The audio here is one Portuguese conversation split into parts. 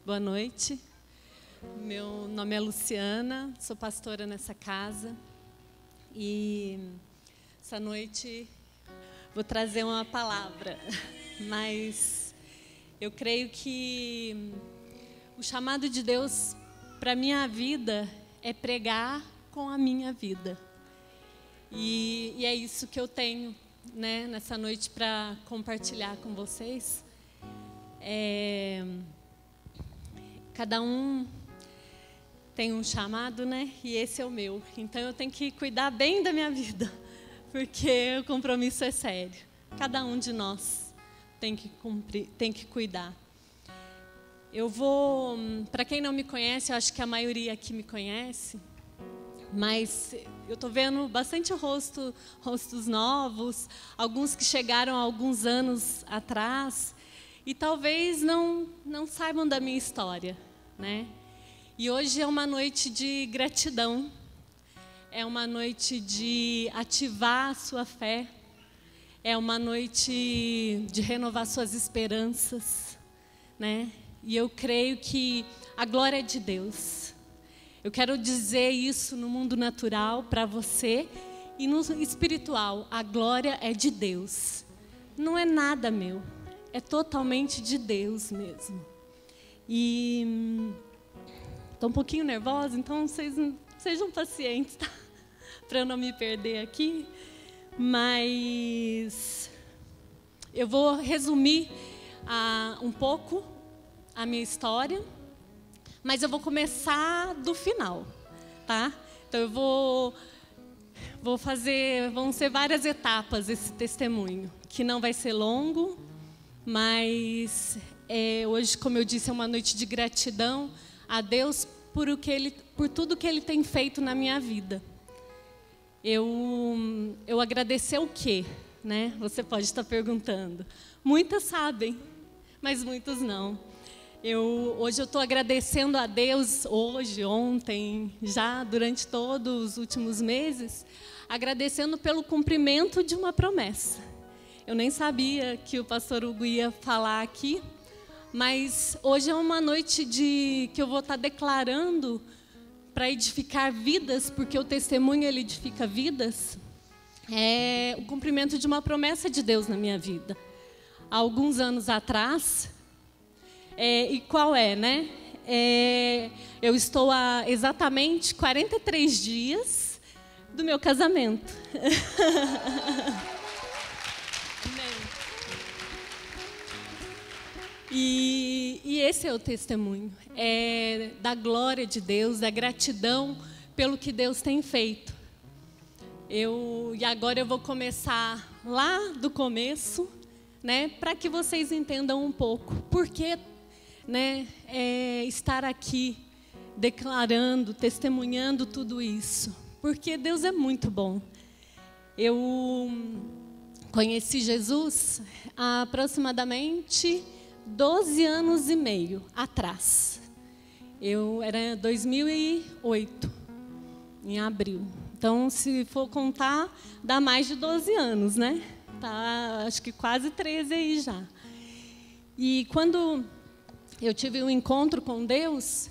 Boa noite. Meu nome é Luciana, sou pastora nessa casa. E essa noite vou trazer uma palavra, mas eu creio que o chamado de Deus para a minha vida é pregar com a minha vida. E é isso que eu tenho, né, nessa noite para compartilhar com vocês. Cada um tem um chamado, né? E esse é o meu. Então eu tenho que cuidar bem da minha vida, porque o compromisso é sério. Cada um de nós tem que cumprir, tem que cuidar. Eu vou, para quem não me conhece, eu acho que a maioria aqui me conhece, mas eu estou vendo bastante rostos novos, alguns que chegaram há alguns anos atrás e talvez não saibam da minha história, né? E hoje é uma noite de gratidão, é uma noite de ativar a sua fé, é uma noite de renovar suas esperanças, né? E eu creio que a glória é de Deus. Eu quero dizer isso no mundo natural para você e no espiritual. A glória é de Deus. Não é nada meu. É totalmente de Deus mesmo. E estou um pouquinho nervosa, então vocês sejam pacientes, tá? Para eu não me perder aqui. Mas eu vou resumir um pouco a minha história. Mas eu vou começar do final, tá? Então eu vão ser várias etapas esse testemunho, que não vai ser longo, mas hoje, como eu disse, é uma noite de gratidão a Deus por tudo que Ele tem feito na minha vida. Eu agradecer o quê, né? Você pode estar perguntando. Muitas sabem, mas muitos não. Hoje eu estou agradecendo a Deus, ontem, já durante todos os últimos meses, agradecendo pelo cumprimento de uma promessa. Eu nem sabia que o pastor Hugo ia falar aqui, mas hoje é uma noite que eu vou estar declarando para edificar vidas, porque o testemunho ele edifica vidas, é o cumprimento de uma promessa de Deus na minha vida. Há alguns anos atrás... e qual é, né? Eu estou há exatamente 43 dias do meu casamento. E esse é o testemunho. Da glória de Deus, da gratidão pelo que Deus tem feito. E agora eu vou começar lá do começo, né? Para que vocês entendam um pouco. Por que, né, estar aqui declarando, testemunhando tudo isso, porque Deus é muito bom. Eu conheci Jesus há aproximadamente 12 anos e meio atrás. Era 2008, em abril. Então, se for contar, dá mais de 12 anos, né? Tá, acho que quase 13 aí já. E quando eu tive um encontro com Deus,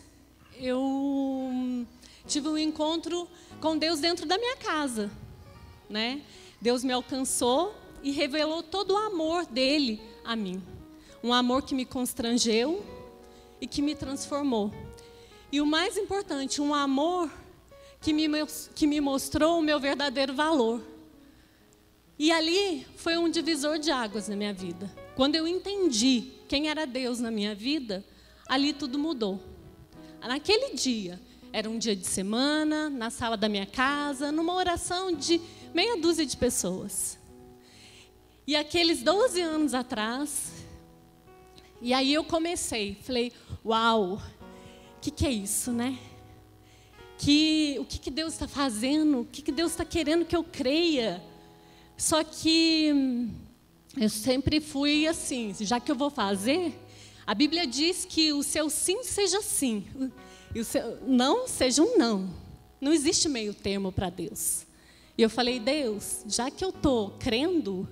eu tive um encontro com Deus dentro da minha casa, né? Deus me alcançou e revelou todo o amor dele a mim. Um amor que me constrangeu e que me transformou. E o mais importante, um amor que me mostrou o meu verdadeiro valor. E ali foi um divisor de águas na minha vida. Quando eu entendi quem era Deus na minha vida, ali tudo mudou. Naquele dia, era um dia de semana, na sala da minha casa, numa oração de meia dúzia de pessoas. E aqueles 12 anos atrás, e aí eu falei, uau, o que é isso, né? O que Deus está fazendo? O que Deus está querendo que eu creia? Só que eu sempre fui assim, já que eu vou fazer, a Bíblia diz que o seu sim seja sim, e o seu não seja um não. Não existe meio termo para Deus. E eu falei, Deus, já que eu estou crendo,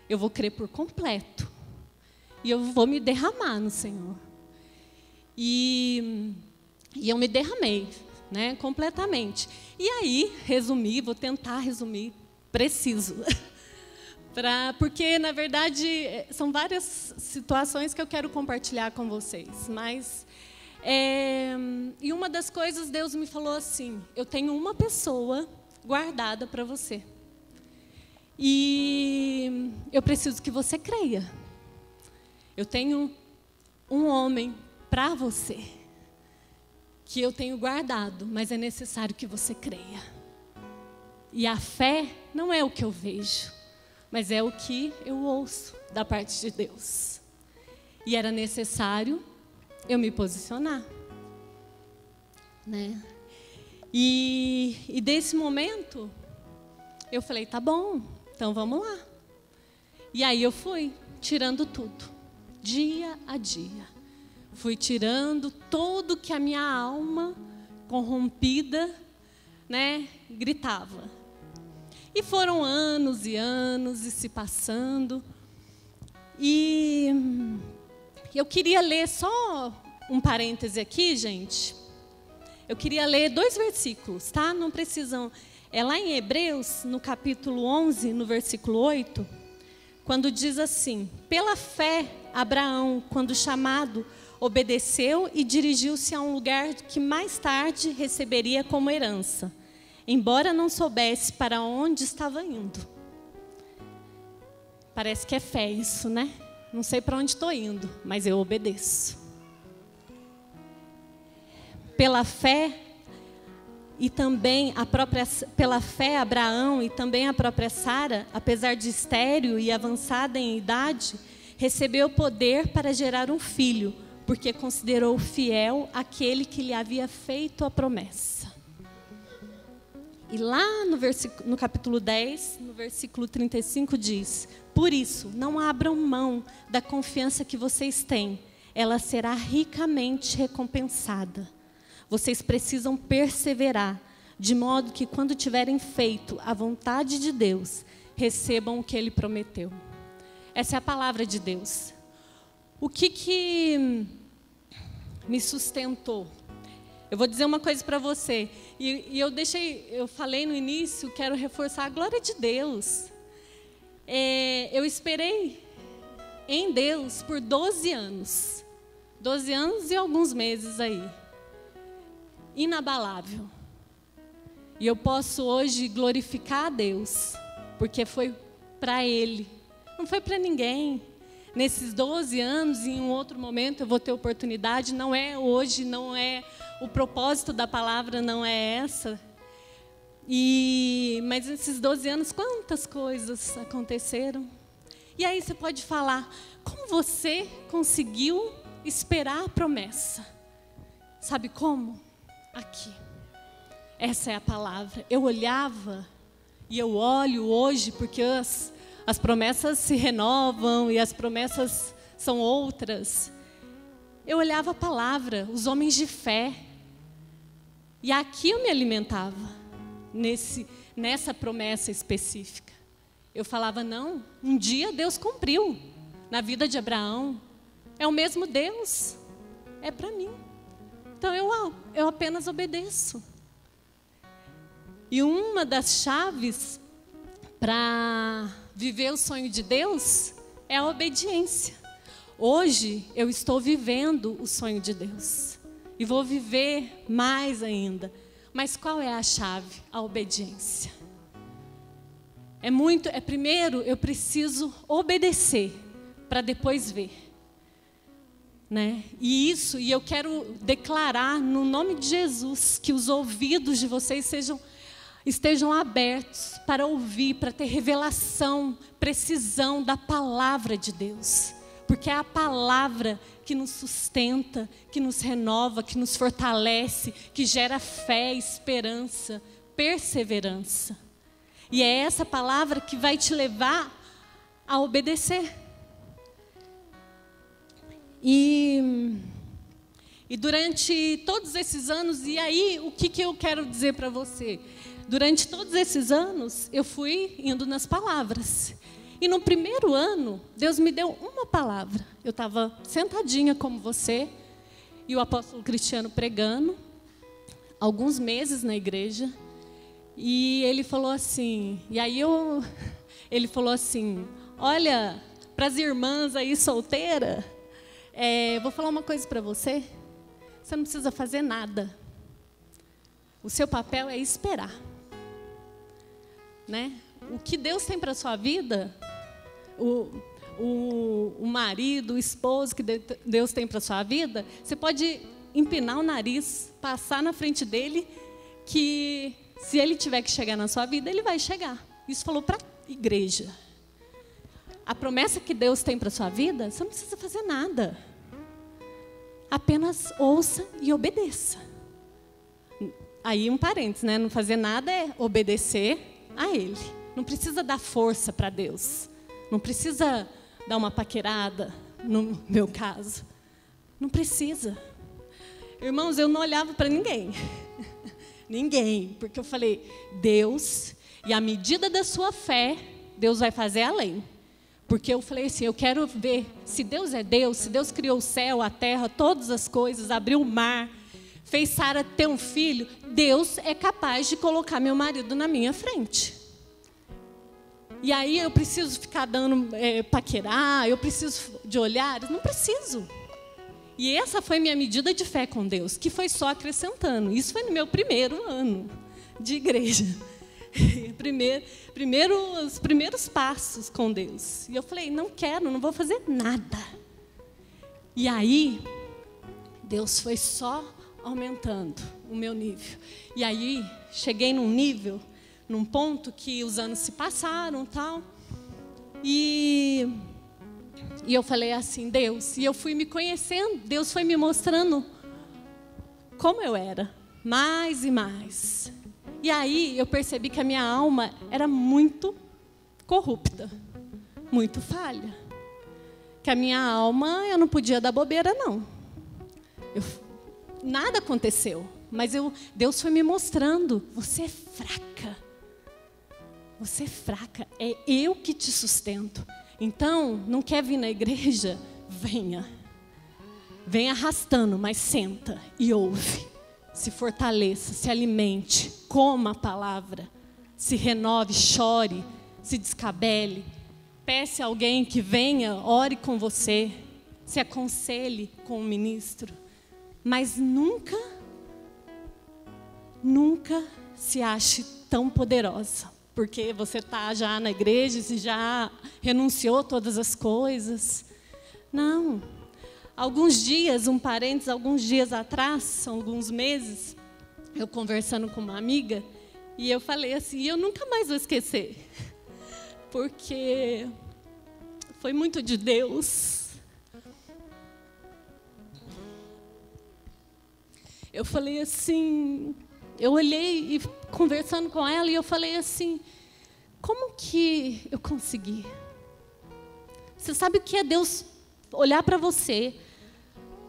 eu vou crer por completo. E eu vou me derramar no Senhor. E eu me derramei, né, completamente. E aí, vou tentar resumir, preciso. Porque, na verdade, são várias situações que eu quero compartilhar com vocês. Mas, e uma das coisas, Deus me falou assim: eu tenho uma pessoa guardada para você. E eu preciso que você creia. Eu tenho um homem para você, que eu tenho guardado, mas é necessário que você creia. E a fé não é o que eu vejo, mas é o que eu ouço da parte de Deus. E era necessário eu me posicionar, né? E desse momento, eu falei, tá bom, então vamos lá. E aí eu fui tirando tudo, dia a dia. Fui tirando tudo que a minha alma corrompida, né, gritava. E foram anos e anos e se passando. E eu queria ler só um parêntese aqui, gente. Eu queria ler 2 versículos, tá? Não precisam. É lá em Hebreus, no capítulo 11, no versículo 8, quando diz assim: pela fé, Abraão, quando chamado, obedeceu e dirigiu-se a um lugar que mais tarde receberia como herança, embora não soubesse para onde estava indo. Parece que é fé isso, né? Não sei para onde estou indo, mas eu obedeço. Pela fé, e também pela fé, Abraão e também a própria Sara, apesar de estéril e avançada em idade, recebeu poder para gerar um filho, porque considerou fiel aquele que lhe havia feito a promessa. E lá no capítulo 10, no versículo 35 diz: por isso, não abram mão da confiança que vocês têm, ela será ricamente recompensada. Vocês precisam perseverar, de modo que quando tiverem feito a vontade de Deus, recebam o que Ele prometeu. Essa é a palavra de Deus. O que me sustentou? Eu vou dizer uma coisa para você. E eu falei no início, quero reforçar a glória de Deus. Eu esperei em Deus por 12 anos. 12 anos e alguns meses aí. Inabalável. E eu posso hoje glorificar a Deus, porque foi para Ele, não foi para ninguém. Nesses 12 anos, em um outro momento eu vou ter oportunidade, não é hoje, não é o propósito da palavra, não é essa. Mas nesses 12 anos, quantas coisas aconteceram? E aí você pode falar, como você conseguiu esperar a promessa? Sabe como? Aqui. Essa é a palavra. Eu olhava e eu olho hoje, porque as promessas se renovam e as promessas são outras. Eu olhava a palavra, os homens de fé. E aqui eu me alimentava, nessa promessa específica. Eu falava, não, um dia Deus cumpriu na vida de Abraão. É o mesmo Deus, é para mim. Então eu apenas obedeço. E uma das chaves para viver o sonho de Deus é a obediência. Hoje eu estou vivendo o sonho de Deus. E vou viver mais ainda. Mas qual é a chave? A obediência. Primeiro eu preciso obedecer para depois ver. Né? E eu quero declarar no nome de Jesus que os ouvidos de vocês estejam abertos para ouvir, para ter revelação, precisão da palavra de Deus. Porque é a palavra que nos sustenta, que nos renova, que nos fortalece, que gera fé, esperança, perseverança. E é essa palavra que vai te levar a obedecer. E durante todos esses anos, e aí o que eu quero dizer para você? Durante todos esses anos, eu fui indo nas palavras. E no primeiro ano, Deus me deu uma palavra. Eu estava sentadinha como você. e o apóstolo Cristiano pregando, alguns meses na igreja, e ele falou assim, ele falou assim, olha, para as irmãs aí solteiras, vou falar uma coisa para você, você não precisa fazer nada, o seu papel é esperar, né? O que Deus tem para a sua vida, o marido, o esposo que Deus tem para a sua vida, você pode empinar o nariz, passar na frente dele, que se ele tiver que chegar na sua vida, ele vai chegar. Isso falou para a igreja. A promessa que Deus tem para a sua vida, você não precisa fazer nada. Apenas ouça e obedeça. Aí um parênteses, né? Não fazer nada é obedecer a Ele. Não precisa dar força para Deus. Não precisa dar uma paquerada, no meu caso. Não precisa. Irmãos, eu não olhava para ninguém. Ninguém. Porque eu falei, Deus, e à medida da sua fé, Deus vai fazer além. Porque eu falei assim, eu quero ver se Deus é Deus, se Deus criou o céu, a terra, todas as coisas, abriu o mar, fez Sara ter um filho, Deus é capaz de colocar meu marido na minha frente. E aí eu preciso ficar dando paquerar, eu preciso de olhares? Não preciso. E essa foi minha medida de fé com Deus, que foi só acrescentando. Isso foi no meu primeiro ano de igreja. Os primeiros passos com Deus. E eu falei, não quero, não vou fazer nada. E aí, Deus foi só aumentando o meu nível. E aí, cheguei num ponto que os anos se passaram, tal. E eu falei assim, Deus, e eu fui me conhecendo, Deus foi me mostrando como eu era, mais e mais. E aí eu percebi que a minha alma era muito corrupta, muito falha. Que a minha alma, eu não podia dar bobeira, não. Nada aconteceu, mas Deus foi me mostrando, você é fraca. Você é fraca, é eu que te sustento. Então, não quer vir na igreja? Venha. Venha arrastando, mas senta e ouve. Se fortaleça, se alimente, coma a palavra, se renove, chore, se descabele. Peça a alguém que venha, ore com você, se aconselhe com o ministro. Mas nunca se ache tão poderosa. Porque você está já na igreja, você já renunciou todas as coisas. Não. Alguns dias atrás, alguns meses, eu conversando com uma amiga, e eu falei assim, eu nunca mais vou esquecer. Porque foi muito de Deus. Eu falei assim, eu olhei e conversando com ela e eu falei assim, como que eu consegui? Você sabe o que é Deus olhar para você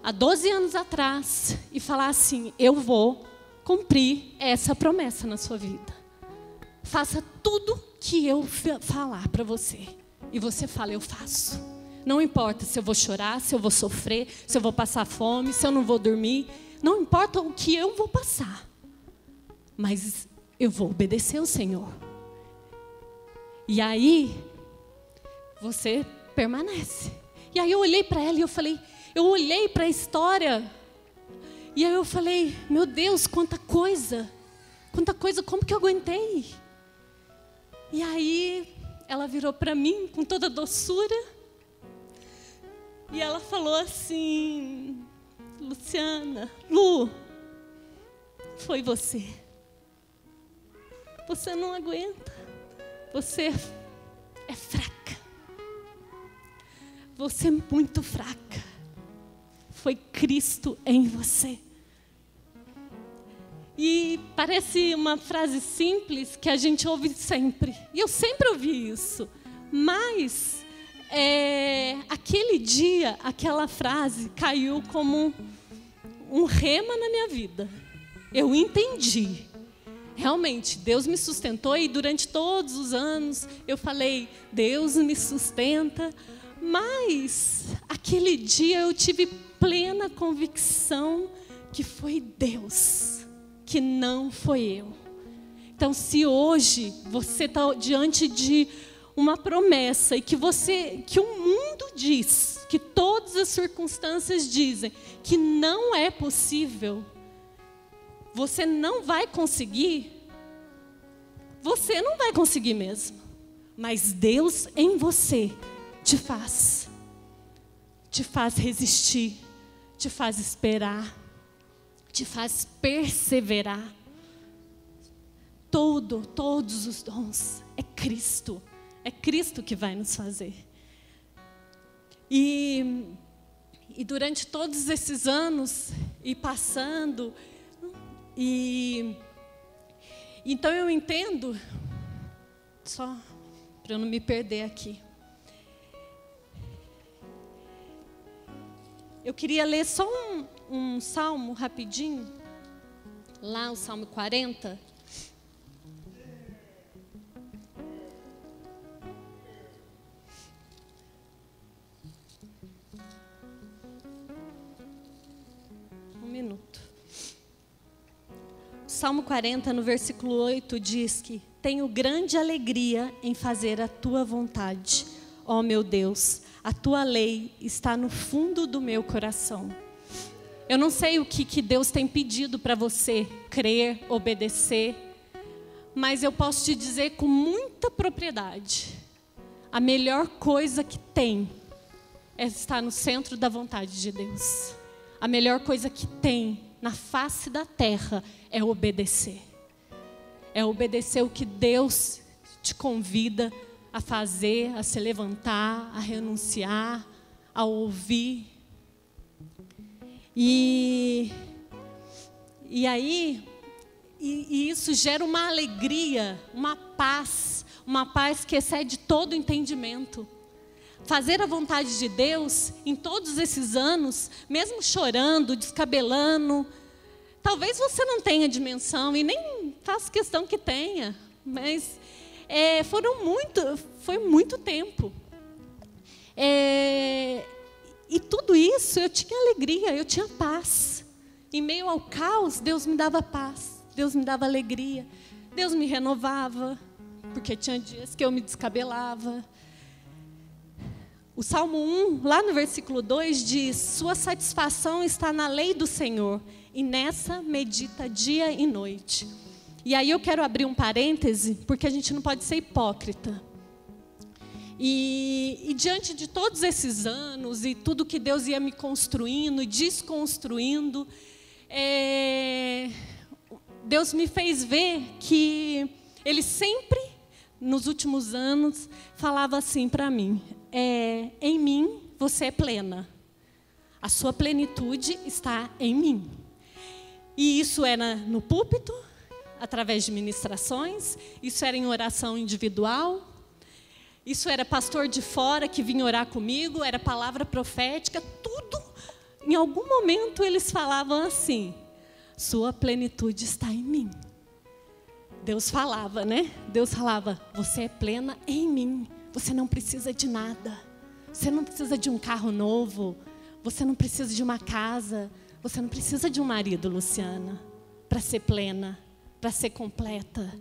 há 12 anos atrás e falar assim, eu vou cumprir essa promessa na sua vida. Faça tudo que eu falar para você. E você fala, eu faço. Não importa se eu vou chorar, se eu vou sofrer, se eu vou passar fome, se eu não vou dormir. Não importa o que eu vou passar. Mas eu vou obedecer ao Senhor. E aí, você permanece. E aí eu olhei para ela e eu olhei para a história. E aí eu falei, meu Deus, quanta coisa, como que eu aguentei? E aí ela virou para mim com toda doçura. E ela falou assim, Luciana, Lu, foi você. Você não aguenta. Você é fraca. Você é muito fraca. Foi Cristo em você. E parece uma frase simples que a gente ouve sempre. E eu sempre ouvi isso. Mas aquele dia, aquela frase caiu como um rema na minha vida. Eu entendi. Realmente, Deus me sustentou e durante todos os anos eu falei, Deus me sustenta. Mas aquele dia eu tive plena convicção que foi Deus, que não foi eu. Então, se hoje você está diante de uma promessa e que o mundo diz, que todas as circunstâncias dizem que não é possível, você não vai conseguir, você não vai conseguir mesmo. Mas Deus em você te faz resistir, te faz esperar, te faz perseverar. Todos os dons é Cristo que vai nos fazer. E durante todos esses anos, e passando, então eu entendo, só para eu não me perder aqui. Eu queria ler só um salmo rapidinho, lá o Salmo 40. Minuto. O Salmo 40, no versículo 8, diz que: tenho grande alegria em fazer a tua vontade, ó meu Deus, a tua lei está no fundo do meu coração. Eu não sei o que Deus tem pedido para você crer, obedecer, mas eu posso te dizer com muita propriedade: a melhor coisa que tem é estar no centro da vontade de Deus. A melhor coisa que tem na face da terra é obedecer. É obedecer o que Deus te convida a fazer, a se levantar, a renunciar, a ouvir. E isso gera uma alegria, uma paz que excede todo entendimento. Fazer a vontade de Deus em todos esses anos, mesmo chorando, descabelando, talvez você não tenha dimensão, e nem faço questão que tenha, mas foi muito tempo. E tudo isso eu tinha alegria, eu tinha paz. Em meio ao caos, Deus me dava paz, Deus me dava alegria, Deus me renovava, porque tinha dias que eu me descabelava. O Salmo 1, lá no versículo 2, diz: sua satisfação está na lei do Senhor, e nessa medita dia e noite. E aí eu quero abrir um parêntese, porque a gente não pode ser hipócrita. E diante de todos esses anos, e tudo que Deus ia me construindo e desconstruindo, Deus me fez ver que Ele sempre, nos últimos anos, falava assim para mim: em mim você é plena. A sua plenitude está em mim. E isso era no púlpito, através de ministrações, isso era em oração individual, isso era pastor de fora que vinha orar comigo, era palavra profética, tudo. Em algum momento eles falavam assim: sua plenitude está em mim. Deus falava, né? Deus falava: você é plena em mim. Você não precisa de nada. Você não precisa de um carro novo. Você não precisa de uma casa. Você não precisa de um marido, Luciana, para ser plena, para ser completa.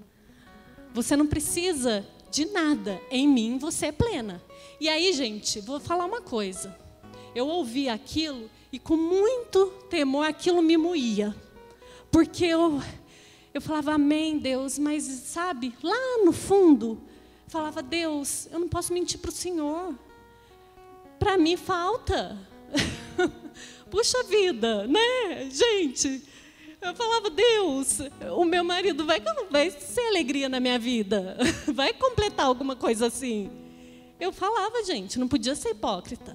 Você não precisa de nada. Em mim você é plena. E aí, gente, vou falar uma coisa. Eu ouvi aquilo e com muito temor aquilo me moía. Porque eu falava: amém, Deus, mas sabe, lá no fundo, falava: Deus, eu não posso mentir para o Senhor. Para mim falta. Puxa vida, né, gente? Eu falava: Deus, o meu marido vai ser alegria na minha vida. Vai completar alguma coisa assim. Eu falava, gente, não podia ser hipócrita.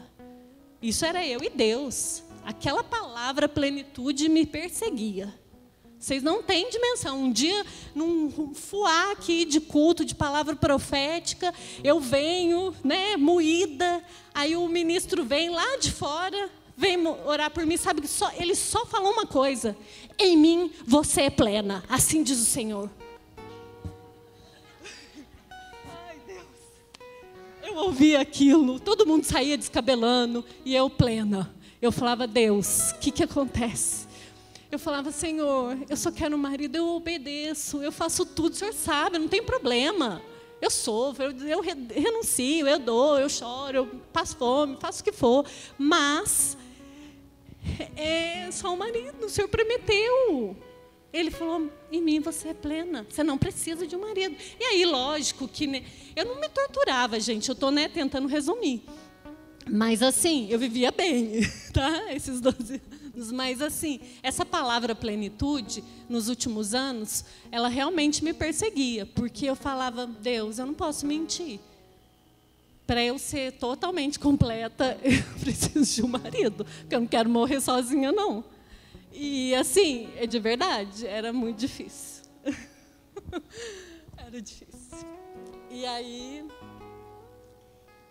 Isso era eu e Deus. Aquela palavra plenitude me perseguia. Vocês não têm dimensão. Um dia, num fuá aqui de culto, de palavra profética, eu venho, né, moída. Aí o ministro vem lá de fora, vem orar por mim. Sabe que ele só falou uma coisa: em mim você é plena. Assim diz o Senhor. Ai, Deus. Eu ouvi aquilo. Todo mundo saía descabelando e eu plena. Eu falava, Deus, o que acontece? Eu falava, Senhor, eu só quero um marido, eu obedeço, eu faço tudo, o Senhor sabe, não tem problema. Eu sofro, eu renuncio, eu dou, eu choro, eu passo fome, faço o que for. Mas é só um marido, o Senhor prometeu. Ele falou, em mim você é plena, você não precisa de um marido. E aí, lógico que eu não me torturava, gente, eu estou tentando resumir. Mas assim, eu vivia bem, tá? Esses 12 anos. Mas assim, essa palavra plenitude, nos últimos anos, ela realmente me perseguia. Porque eu falava, Deus, eu não posso mentir. Para eu ser totalmente completa, eu preciso de um marido. Porque eu não quero morrer sozinha, não. E assim, é de verdade, era muito difícil. Era difícil. E aí,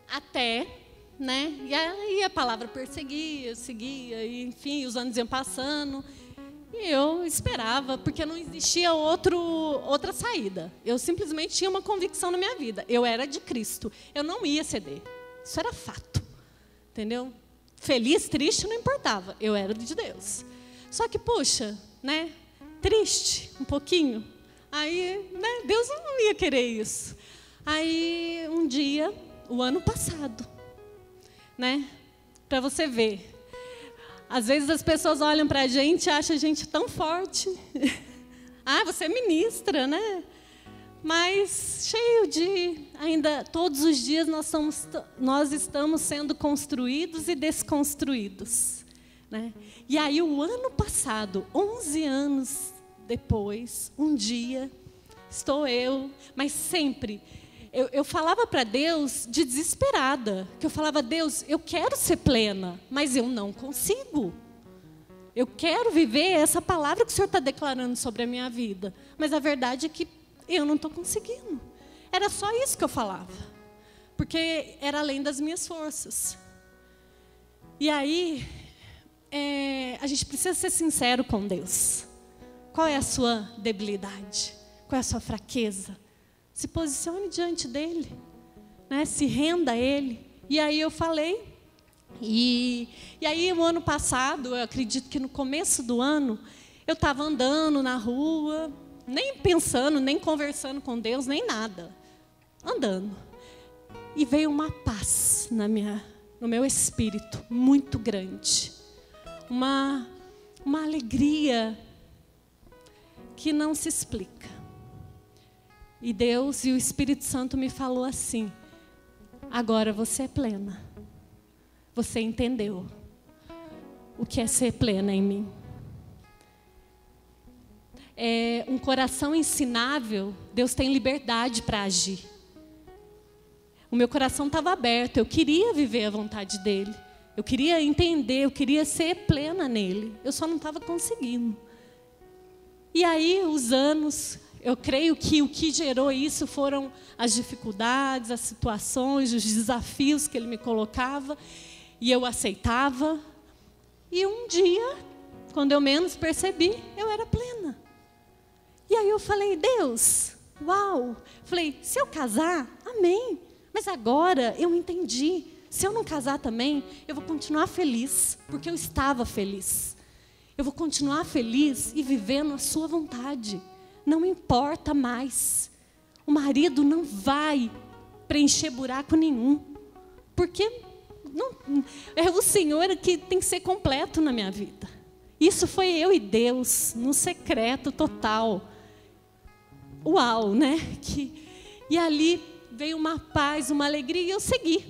até... E aí a palavra perseguia, seguia, e, enfim, os anos iam passando. E eu esperava, porque não existia outra saída. Eu simplesmente tinha uma convicção na minha vida. Eu era de Cristo. Eu não ia ceder. Isso era fato. Entendeu? Feliz, triste, não importava. Eu era de Deus. Só que, puxa, triste um pouquinho. Aí, Deus não ia querer isso. Aí, um dia, o ano passado... Para você ver. Às vezes as pessoas olham para a gente e acham a gente tão forte. Ah, você é ministra, Mas cheio de... Ainda todos os dias nós estamos sendo construídos e desconstruídos. E aí o ano passado, 11 anos depois, um dia, estou eu, mas sempre... Eu falava para Deus de desesperada, que eu falava, Deus, eu quero ser plena, mas eu não consigo. Eu quero viver essa palavra que o Senhor está declarando sobre a minha vida, mas a verdade é que eu não estou conseguindo. Era só isso que eu falava, porque era além das minhas forças. E aí, a gente precisa ser sincero com Deus. Qual é a sua debilidade? Qual é a sua fraqueza? Se posicione diante dele, se renda a ele. E aí eu falei, e aí o ano passado, eu acredito que no começo do ano, eu estava andando na rua, nem pensando, nem conversando com Deus, nem nada, andando. E veio uma paz no meu espírito, muito grande. Uma alegria que não se explica. E Deus e o Espírito Santo me falou assim, agora você é plena. Você entendeu o que é ser plena em mim. Um coração ensinável, Deus tem liberdade para agir. O meu coração estava aberto, eu queria viver a vontade dEle. Eu queria entender, eu queria ser plena nele. Eu só não estava conseguindo. E aí, os anos... Eu creio que o que gerou isso foram as dificuldades, as situações, os desafios que ele me colocava. E eu aceitava. E um dia, quando eu menos percebi, eu era plena. E aí eu falei, Deus, uau. Falei, se eu casar, amém. Mas agora eu entendi. Se eu não casar também, eu vou continuar feliz. Porque eu estava feliz. Eu vou continuar feliz e vivendo a sua vontade. Não importa mais. O marido não vai preencher buraco nenhum. Porque é o Senhor que tem que ser completo na minha vida. Isso foi eu e Deus, no secreto total. Uau, E ali veio uma paz, uma alegria e eu segui.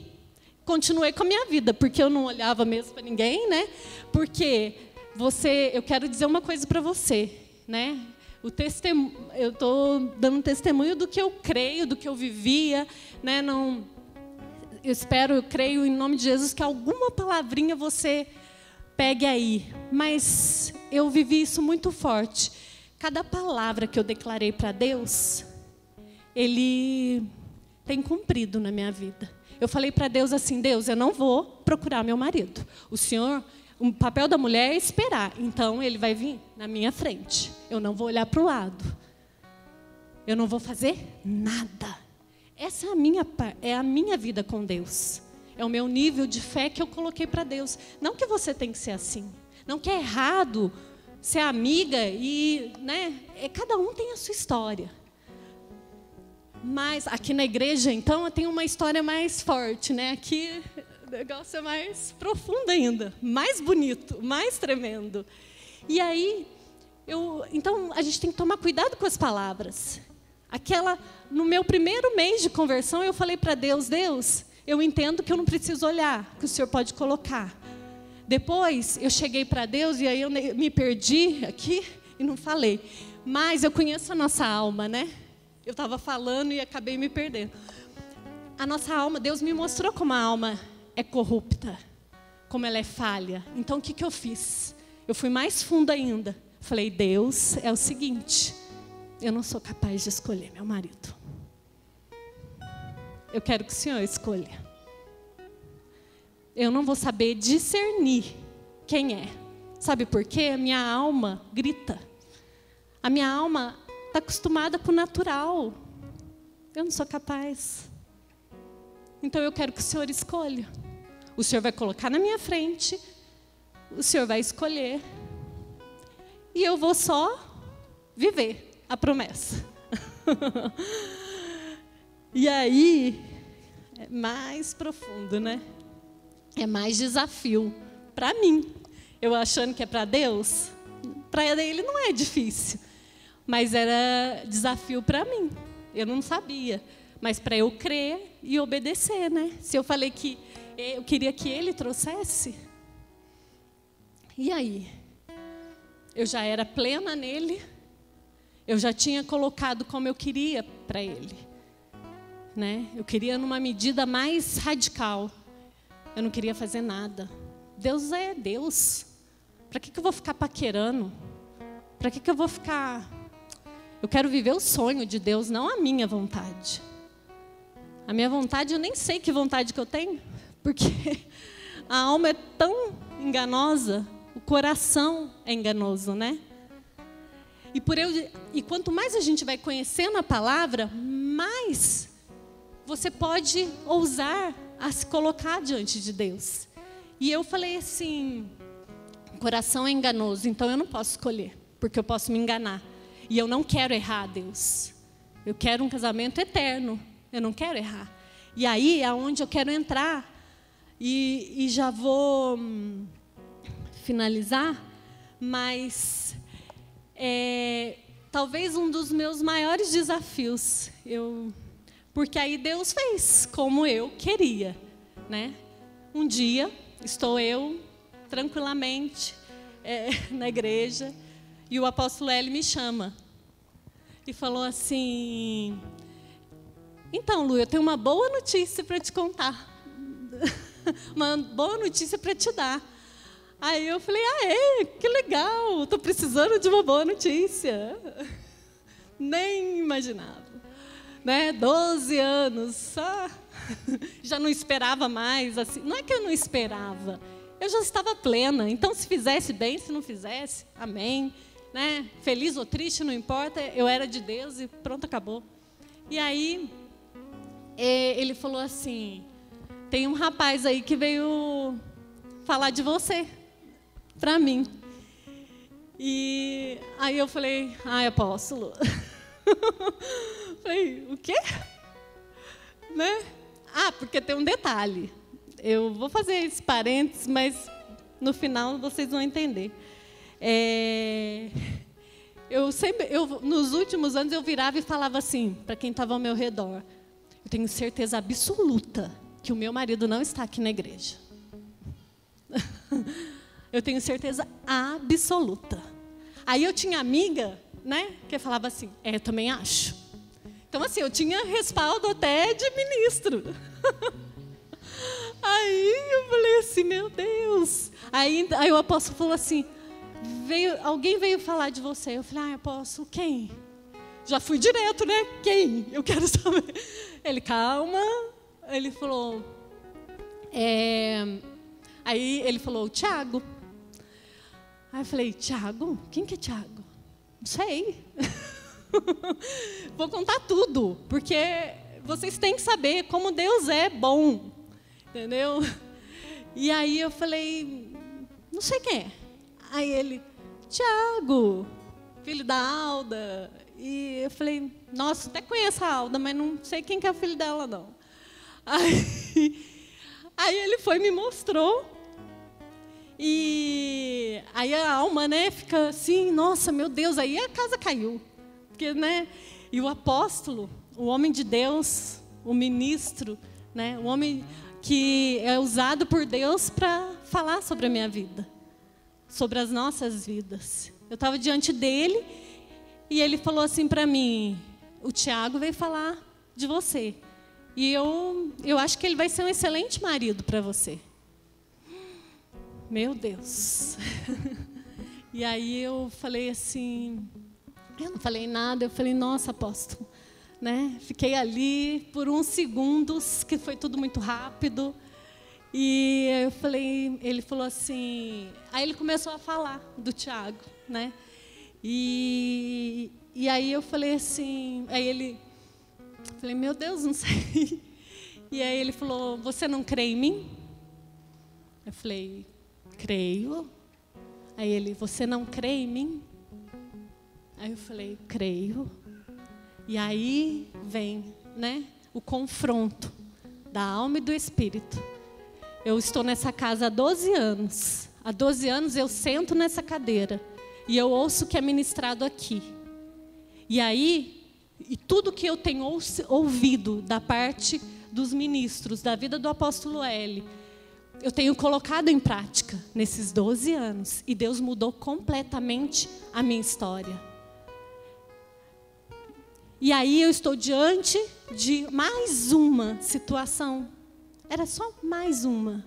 Continuei com a minha vida, porque eu não olhava mesmo para ninguém, Porque eu quero dizer uma coisa para você, eu estou dando testemunho do que eu creio, do que eu vivia, eu creio em nome de Jesus que alguma palavrinha você pegue aí. Mas eu vivi isso muito forte. Cada palavra que eu declarei para Deus, Ele tem cumprido na minha vida. Eu falei para Deus assim, Deus, eu não vou procurar meu marido. O papel da mulher é esperar, então ele vai vir na minha frente. Eu não vou olhar para o lado. Eu não vou fazer nada. Essa é a minha vida com Deus. É o meu nível de fé que eu coloquei para Deus. Não que você tem que ser assim. Não que é errado ser amiga e, né? Cada um tem a sua história. Mas aqui na igreja, então, eu tenho uma história mais forte, né? Aqui o negócio é mais profundo ainda, mais bonito, mais tremendo. E aí, então, a gente tem que tomar cuidado com as palavras. No meu primeiro mês de conversão, eu falei para Deus, Deus, eu entendo que eu não preciso olhar, que o Senhor pode colocar. Depois, eu cheguei para Deus e aí eu me perdi aqui e não falei. Mas eu conheço a nossa alma, né? Eu estava falando e acabei me perdendo. A nossa alma, Deus me mostrou como a alma é corrupta, como ela é falha. Então, o que eu fiz? Eu fui mais fundo ainda. Falei, Deus, é o seguinte, eu não sou capaz de escolher meu marido. Eu quero que o Senhor escolha. Eu não vou saber discernir quem é. Sabe por quê? A minha alma grita. A minha alma está acostumada com o natural. Eu não sou capaz. Então eu quero que o Senhor escolha. O Senhor vai colocar na minha frente. O Senhor vai escolher. E eu vou só viver a promessa. E aí, é mais profundo, né? É mais desafio para mim. Eu achando que é para Deus, para Ele não é difícil. Mas era desafio para mim. Eu não sabia. Mas para eu crer e obedecer, né? Se eu falei que eu queria que Ele trouxesse. E aí? Eu já era plena nele. Eu já tinha colocado como eu queria para Ele. Né? Eu queria numa medida mais radical. Eu não queria fazer nada. Deus é Deus. Para que eu vou ficar paquerando? Para que eu vou ficar... Eu quero viver o sonho de Deus, não a minha vontade. A minha vontade, eu nem sei que vontade que eu tenho, porque a alma é tão enganosa, o coração é enganoso, né? E quanto mais a gente vai conhecendo a palavra, mais você pode ousar a se colocar diante de Deus. E eu falei assim, o coração é enganoso, então eu não posso escolher, porque eu posso me enganar. E eu não quero errar, Deus. Eu quero um casamento eterno. Eu não quero errar. E aí é onde eu quero entrar. E já vou finalizar. Mas talvez um dos meus maiores desafios. Porque aí Deus fez como eu queria. Né? Um dia estou eu tranquilamente na igreja. E o apóstolo Hélio me chama e falou assim, então, Lu, eu tenho uma boa notícia para te contar. Uma boa notícia para te dar. Aí eu falei, que legal, estou precisando de uma boa notícia. Nem imaginava. Né? 12 anos, já não esperava mais. Assim. Não é que eu não esperava, eu já estava plena. Então, se fizesse bem, se não fizesse, amém. Né? Feliz ou triste, não importa, eu era de Deus e pronto, acabou. E aí, ele falou assim, tem um rapaz aí que veio falar de você, para mim. E aí eu falei, apóstolo. Falei, o quê? Né? Porque tem um detalhe. Eu vou fazer esse parênteses, mas no final vocês vão entender. Nos últimos anos eu virava e falava assim, para quem estava ao meu redor, eu tenho certeza absoluta que o meu marido não está aqui na igreja. Eu tenho certeza absoluta. Aí eu tinha amiga, né, que falava assim, eu também acho. Então assim, eu tinha respaldo até de ministro. Aí eu falei assim, meu Deus. Aí o apóstolo falou assim, alguém veio falar de você. Eu falei, apóstolo, quem? Já fui direto, né? Quem? Eu quero saber. Ele, calma. Ele falou, aí ele falou, Tiago. Aí eu falei, Tiago? Quem que é Tiago? Não sei. Vou contar tudo, porque vocês têm que saber como Deus é bom. entendeu? E aí eu falei, não sei quem é. Aí ele, Tiago, filho da Alda. E eu falei, nossa, até conheço a Alda, mas não sei quem que é o filho dela, não. Aí ele foi e me mostrou. E aí a alma, né, fica assim, nossa, meu Deus, aí a casa caiu. Porque, né, e o apóstolo, o homem de Deus, o ministro, né, o homem que é usado por Deus para falar sobre a minha vida, sobre as nossas vidas. Eu estava diante dele e ele falou assim para mim, o Tiago veio falar de você. E eu acho que ele vai ser um excelente marido para você. Meu Deus. E aí eu falei assim, eu não falei nada, eu falei, nossa, apóstolo, né? Fiquei ali por uns segundos, que foi tudo muito rápido. E eu falei, ele falou assim, aí ele começou a falar do Tiago, né? E aí eu falei assim, falei, meu Deus, não sei. E aí ele falou, você não crê em mim? Eu falei, creio. Aí ele, você não crê em mim? Aí eu falei, creio. E aí vem, né, o confronto da alma e do espírito. Eu estou nessa casa há 12 anos. Há 12 anos eu sento nessa cadeira e eu ouço o que é ministrado aqui. E aí, e tudo que eu tenho ouvido da parte dos ministros, da vida do apóstolo L, eu tenho colocado em prática nesses 12 anos. E Deus mudou completamente a minha história. E aí eu estou diante de mais uma situação. Era só mais uma.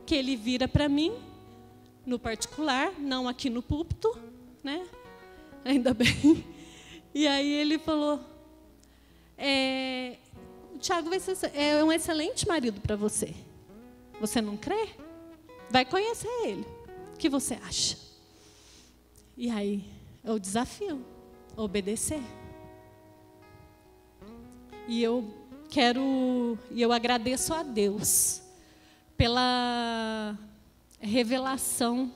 Que ele vira para mim, no particular, não aqui no púlpito, né? Ainda bem. E aí ele falou, o Tiago vai ser um excelente marido para você. Você não crê? Vai conhecer ele. O que você acha? E aí, é o desafio, obedecer. E eu agradeço a Deus pela revelação,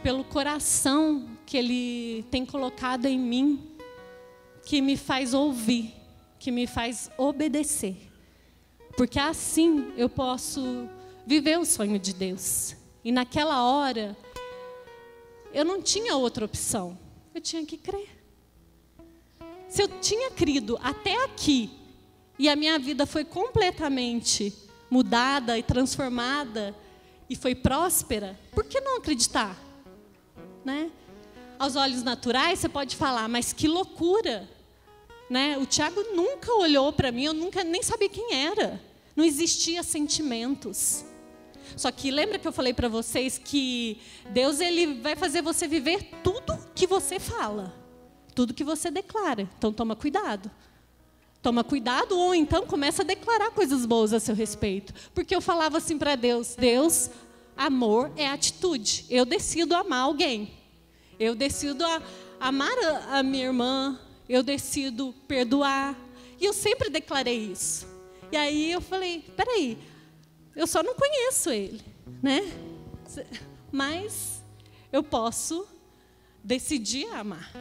pelo coração que Ele tem colocado em mim, que me faz ouvir, que me faz obedecer. Porque assim eu posso viver o sonho de Deus. E naquela hora, eu não tinha outra opção. Eu tinha que crer. Se eu tinha crido até aqui, e a minha vida foi completamente mudada e transformada, e foi próspera, por que não acreditar? Né? Aos olhos naturais, você pode falar, mas que loucura. Né? O Tiago nunca olhou para mim, eu nunca nem sabia quem era. Não existia sentimentos. Só que lembra que eu falei para vocês que Deus ele vai fazer você viver tudo que você fala, tudo que você declara. Então toma cuidado. Toma cuidado ou então começa a declarar coisas boas a seu respeito. Porque eu falava assim para Deus, Deus, amor é atitude. Eu decido amar alguém. Eu decido amar a minha irmã. Eu decido perdoar. E eu sempre declarei isso. E aí eu falei, peraí, eu só não conheço ele, né? Mas eu posso decidir amar.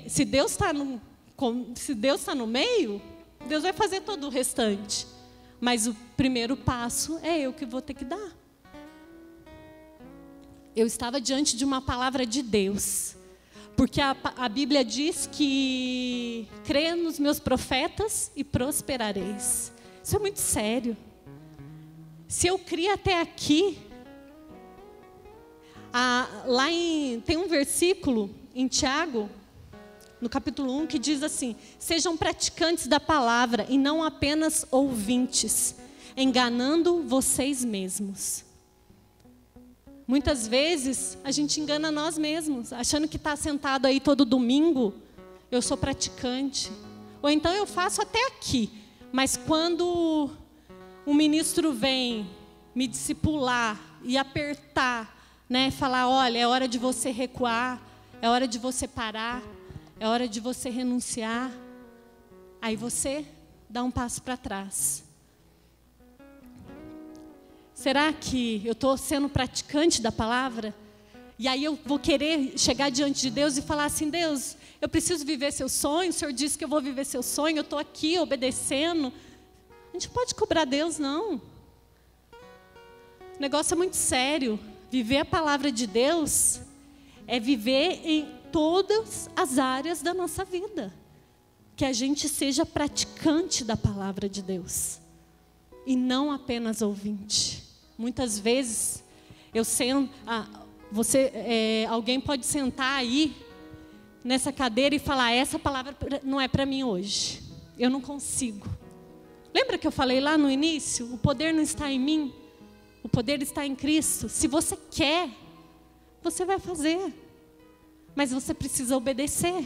Se Deus está no meio, Deus vai fazer todo o restante. Mas o primeiro passo é eu que vou ter que dar. Eu estava diante de uma palavra de Deus. Porque a Bíblia diz que crê nos meus profetas e prosperareis. Isso é muito sério. Se eu criei até aqui, tem um versículo em Tiago, no capítulo 1, que diz assim, sejam praticantes da palavra e não apenas ouvintes, enganando vocês mesmos. Muitas vezes a gente engana nós mesmos, achando que está sentado aí todo domingo, eu sou praticante. Ou então eu faço até aqui, mas quando o ministro vem me discipular e apertar, né, falar, olha, é hora de você recuar, é hora de você parar, é hora de você renunciar, aí você dá um passo para trás. Será que eu estou sendo praticante da palavra? E aí eu vou querer chegar diante de Deus e falar assim: Deus, eu preciso viver seu sonho, o Senhor disse que eu vou viver seu sonho, eu estou aqui obedecendo. A gente não pode cobrar Deus, não. O negócio é muito sério. Viver a palavra de Deus é viver em todas as áreas da nossa vida. Que a gente seja praticante da palavra de Deus. E não apenas ouvinte. Muitas vezes, alguém pode sentar aí, nessa cadeira e falar: essa palavra não é para mim hoje. Eu não consigo. Lembra que eu falei lá no início? O poder não está em mim. O poder está em Cristo. Se você quer, você vai fazer. Mas você precisa obedecer.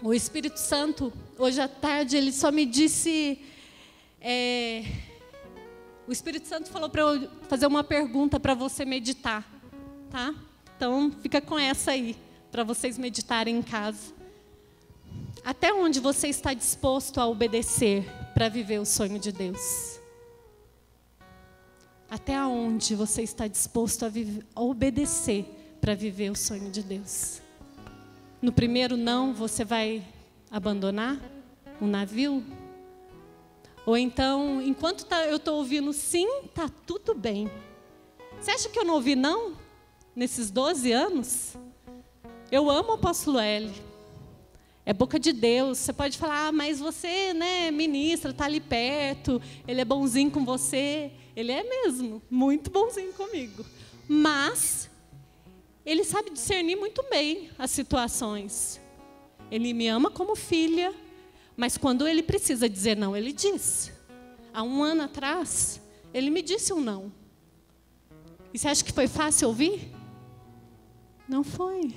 O Espírito Santo, hoje à tarde, ele só me disse... o Espírito Santo falou para eu fazer uma pergunta para você meditar. Tá? Então, fica com essa aí, para vocês meditarem em casa. Até onde você está disposto a obedecer para viver o sonho de Deus? Até onde você está disposto a obedecer para viver o sonho de Deus? No primeiro não, você vai abandonar o navio? Ou então, enquanto eu estou ouvindo sim, está tudo bem. Você acha que eu não ouvi não? Nesses 12 anos? Eu amo o apóstolo L. É boca de Deus. Você pode falar: mas você, né, ministra, está ali perto, ele é bonzinho com você. Ele é mesmo, muito bonzinho comigo. Mas ele sabe discernir muito bem as situações. Ele me ama como filha, mas quando ele precisa dizer não, ele diz. Há 1 ano atrás, ele me disse um não. E você acha que foi fácil ouvir? Não foi.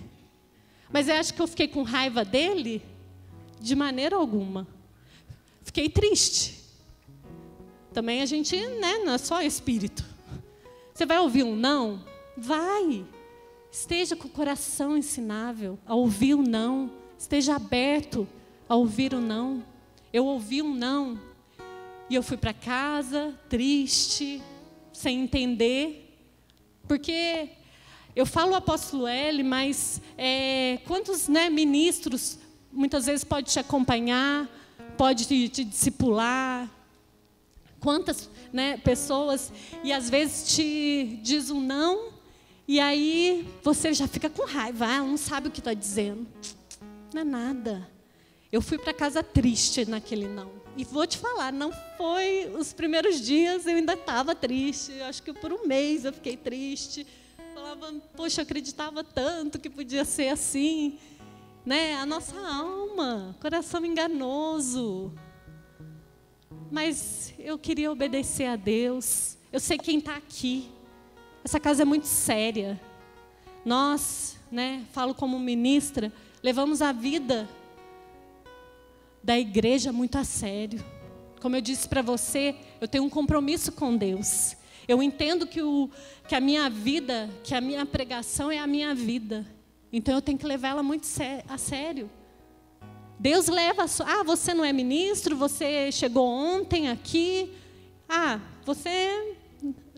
Mas eu acho que eu fiquei com raiva dele? De maneira alguma. Fiquei triste. Também a gente, né, não é só espírito. Você vai ouvir um não? Vai. Esteja com o coração ensinável a ouvir o não. Esteja aberto a ouvir o não. Eu ouvi um não e eu fui para casa triste, sem entender. Porque eu falo o apóstolo L, mas quantos, né, ministros muitas vezes pode te acompanhar, pode te discipular? Quantas, né, pessoas, e às vezes te diz um não, e aí você já fica com raiva, não sabe o que está dizendo. Não é nada. Eu fui para casa triste naquele não. E vou te falar, não foi os primeiros dias, eu ainda estava triste. Eu acho que por 1 mês eu fiquei triste. Falava: poxa, eu acreditava tanto que podia ser assim. Né? A nossa alma, coração enganoso. Mas eu queria obedecer a Deus. Eu sei quem está aqui. Essa casa é muito séria. Nós, né, falo como ministra, levamos a vida da igreja muito a sério. Como eu disse para você, eu tenho um compromisso com Deus. Eu entendo que a minha vida, que a minha pregação é a minha vida. Então eu tenho que levar ela muito a sério. Deus leva você não é ministro, você chegou ontem aqui. Você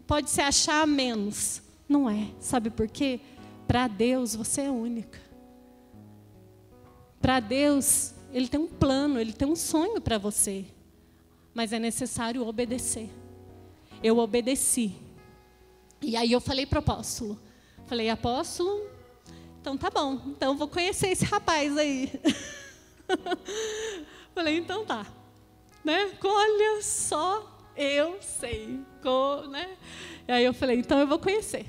pode se achar menos. Não é. Sabe por quê? Para Deus você é única. Para Deus, Ele tem um plano, Ele tem um sonho para você. Mas é necessário obedecer. Eu obedeci. E aí eu falei para o apóstolo. Falei: apóstolo, então tá bom. Então eu vou conhecer esse rapaz aí. Falei: então tá. Né? Olha só, eu sei. Né? E aí eu falei: então eu vou conhecer.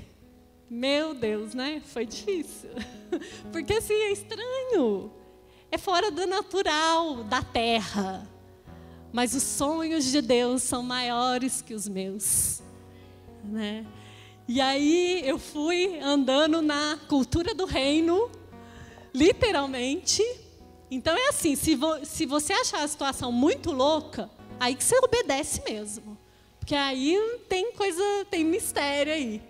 Meu Deus, né? Foi difícil. Porque assim, é estranho. É fora do natural, da terra. Mas os sonhos de Deus são maiores que os meus. Né? E aí eu fui andando na cultura do reino, literalmente. Então é assim, se você achar a situação muito louca, aí que você obedece mesmo. Porque aí tem mistério aí.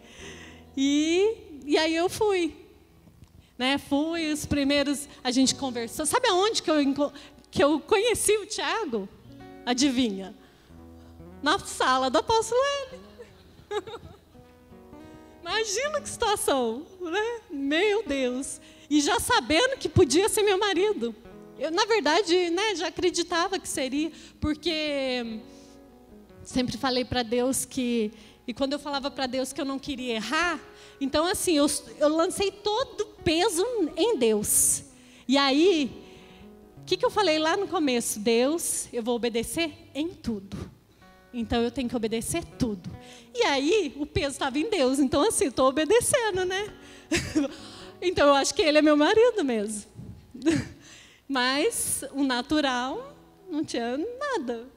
E aí eu fui. Né? Fui, os primeiros, a gente conversou. Sabe aonde que eu conheci o Tiago? Adivinha? Na sala do apóstolo L. Imagina que situação, né? Meu Deus. E já sabendo que podia ser meu marido. Eu, na verdade, né, já acreditava que seria, porque sempre falei para Deus que... E quando eu falava para Deus que eu não queria errar, então assim, eu lancei todo o peso em Deus. E aí, o que eu falei lá no começo? Deus, eu vou obedecer em tudo. Então eu tenho que obedecer tudo. E aí, o peso estava em Deus. Então assim, estou obedecendo, né? Então eu acho que ele é meu marido mesmo. Mas o natural não tinha nada.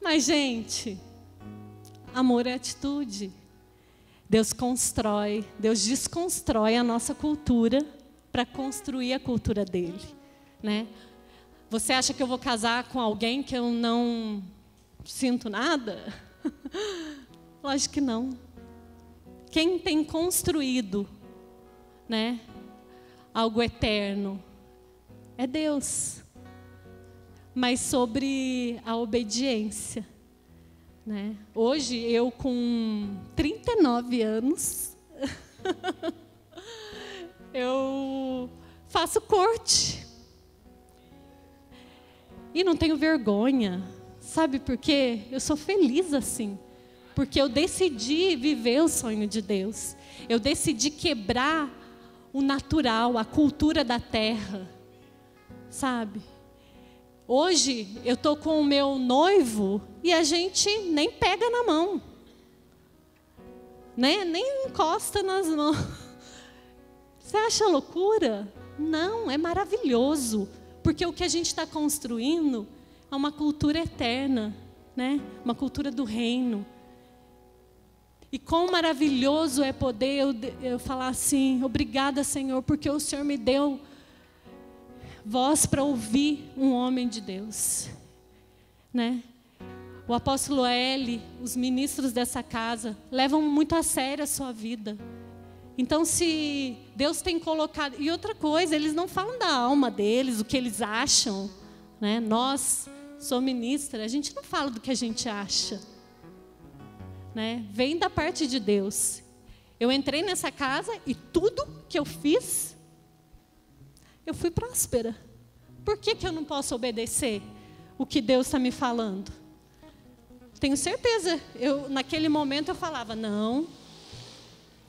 Mas, gente, amor é atitude. Deus constrói, Deus desconstrói a nossa cultura para construir a cultura dele, né? Você acha que eu vou casar com alguém que eu não sinto nada? Lógico que não. Quem tem construído, né, algo eterno é Deus. Mas sobre a obediência, né? Hoje, eu com 39 anos, eu faço corte. E não tenho vergonha. Sabe por quê? Eu sou feliz assim. Porque eu decidi viver o sonho de Deus. Eu decidi quebrar o natural, a cultura da terra. Sabe? Hoje, eu estou com o meu noivo e a gente nem pega na mão. Né? Nem encosta nas mãos. Você acha loucura? Não, é maravilhoso. Porque o que a gente está construindo é uma cultura eterna, né? Uma cultura do reino. E quão maravilhoso é poder eu falar assim, obrigada, Senhor, porque o Senhor me deu voz para ouvir um homem de Deus, né? O apóstolo L, os ministros dessa casa, levam muito a sério a sua vida. Então, se Deus tem colocado... E outra coisa, eles não falam da alma deles, o que eles acham, né? Nós, sou ministra, a gente não fala do que a gente acha, né? Vem da parte de Deus. Eu entrei nessa casa e tudo que eu fiz, eu fui próspera. Por que eu não posso obedecer o que Deus está me falando? Tenho certeza. Naquele momento eu falava, não.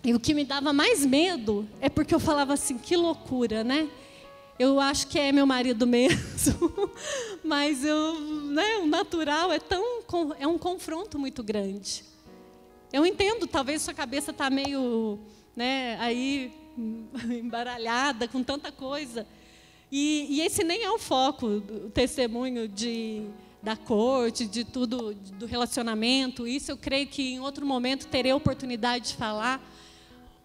E o que me dava mais medo é porque eu falava assim, que loucura, né? Eu acho que é meu marido mesmo. Mas né, o natural é um confronto muito grande. Eu entendo, talvez sua cabeça está meio, né, aí embaralhada com tanta coisa. E esse nem é o foco do testemunho da corte, de tudo, do relacionamento. Isso eu creio que em outro momento terei a oportunidade de falar.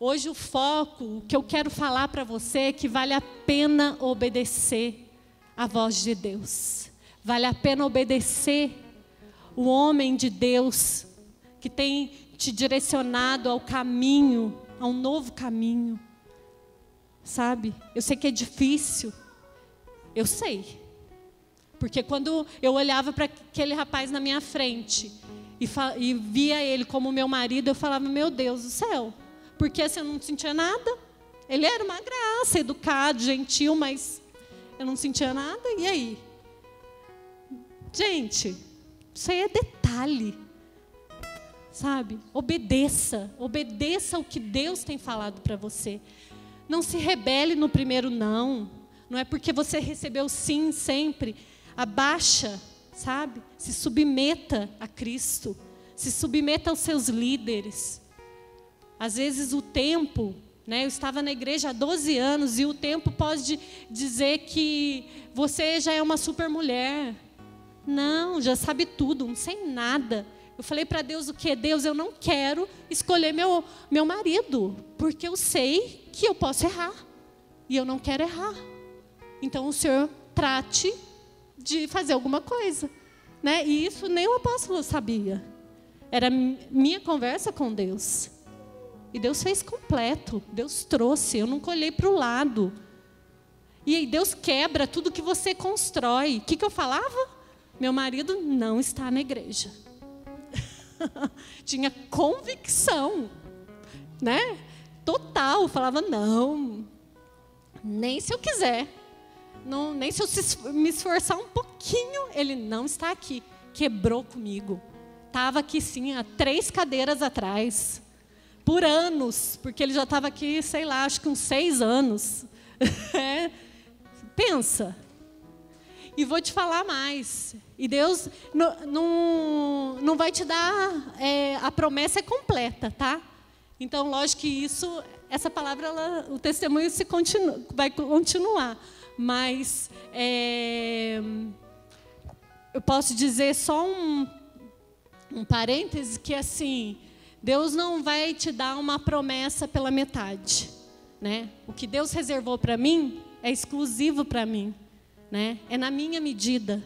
Hoje o foco, o que eu quero falar para você é que vale a pena obedecer a voz de Deus. Vale a pena obedecer o homem de Deus que tem te direcionado ao caminho, a um novo caminho. Sabe? Eu sei que é difícil. Eu sei. Porque quando eu olhava para aquele rapaz na minha frente e via ele como meu marido, eu falava, meu Deus do céu. Porque assim, eu não sentia nada. Ele era uma graça, educado, gentil, mas eu não sentia nada. E aí? Gente, isso aí é detalhe. Sabe? Obedeça. Obedeça o que Deus tem falado para você. Não se rebele no primeiro não. Não é porque você recebeu sim sempre. Abaixa, sabe? Se submeta a Cristo. Se submeta aos seus líderes. Às vezes o tempo, né? Eu estava na igreja há 12 anos e o tempo pode dizer que você já é uma super mulher. Não, já sabe tudo, não sei nada. Eu falei para Deus o que? Deus, eu não quero escolher meu marido, porque eu sei que eu posso errar. E eu não quero errar. Então o Senhor trate de fazer alguma coisa, né? E isso nem o apóstolo sabia. Era minha conversa com Deus. E Deus fez completo. Deus trouxe. Eu nunca olhei para o lado. E aí Deus quebra tudo que você constrói. O que eu falava? Meu marido não está na igreja. Tinha convicção, né? Total. Falava, não, nem se eu quiser. Não, nem se eu me esforçar um pouquinho, ele não está aqui. Quebrou comigo. Estava aqui sim, há 3 cadeiras atrás. Por anos, porque ele já estava aqui, sei lá, acho que uns 6 anos. Pensa. E vou te falar mais. E Deus não vai te dar... a promessa é completa, tá? Então, lógico que essa palavra, o testemunho vai continuar. Mas eu posso dizer só um parêntese que, assim, Deus não vai te dar uma promessa pela metade, né? O que Deus reservou para mim é exclusivo para mim, né? É na minha medida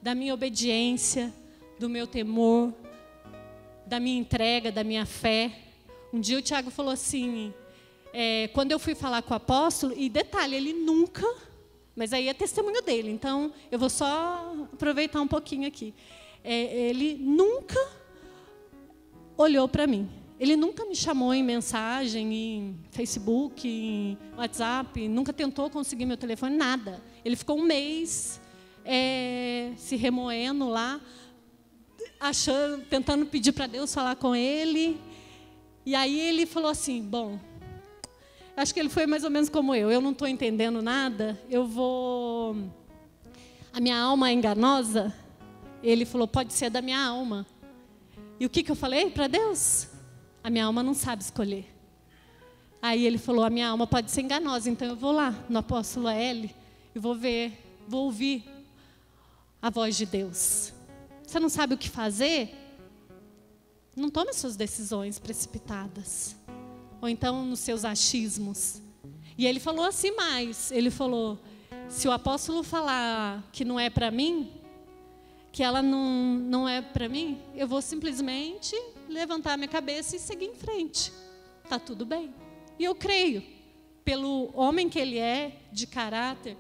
da minha obediência, do meu temor, da minha entrega, da minha fé. Um dia o Tiago falou assim, quando eu fui falar com o apóstolo, e detalhe, ele nunca, mas aí é testemunho dele, então eu vou só aproveitar um pouquinho aqui. Ele nunca olhou para mim. Ele nunca me chamou em mensagem, em Facebook, em WhatsApp, nunca tentou conseguir meu telefone, nada. Ele ficou um mês se remoendo lá, tentando pedir para Deus falar com ele. E aí ele falou assim, bom, acho que ele foi mais ou menos como eu não estou entendendo nada, a minha alma é enganosa. Ele falou, pode ser da minha alma. E o que eu falei para Deus? A minha alma não sabe escolher. Aí ele falou, a minha alma pode ser enganosa, então eu vou lá no apóstolo L e vou ouvir a voz de Deus. Você não sabe o que fazer? Não tome suas decisões precipitadas. Ou então nos seus achismos. E ele falou assim mais, ele falou, se o apóstolo falar que não é para mim, que ela não é para mim, eu vou simplesmente levantar minha cabeça e seguir em frente. Está tudo bem. E eu creio, pelo homem que ele é, de caráter,